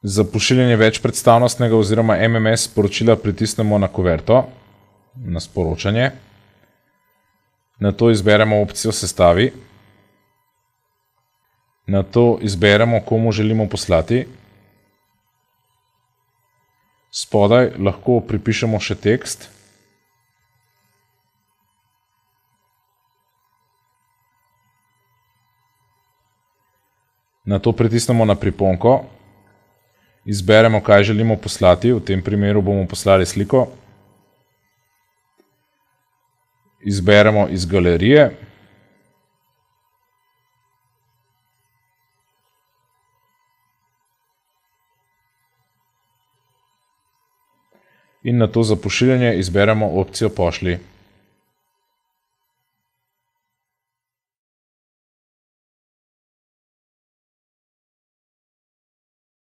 Za pošiljanje večpredstavnostnega oziroma MMS sporočila pritisnemo na kuverto, na sporočanje. Nato izberemo opcijo Sestavi. Nato izberemo, komu želimo poslati. Spodaj lahko pripišemo še tekst. Nato pritisnemo na priponko. Izberemo, kaj želimo poslati, v tem primeru bomo poslali sliko. Izberemo iz galerije. In nato za pošiljanje izberemo opcijo Pošlji.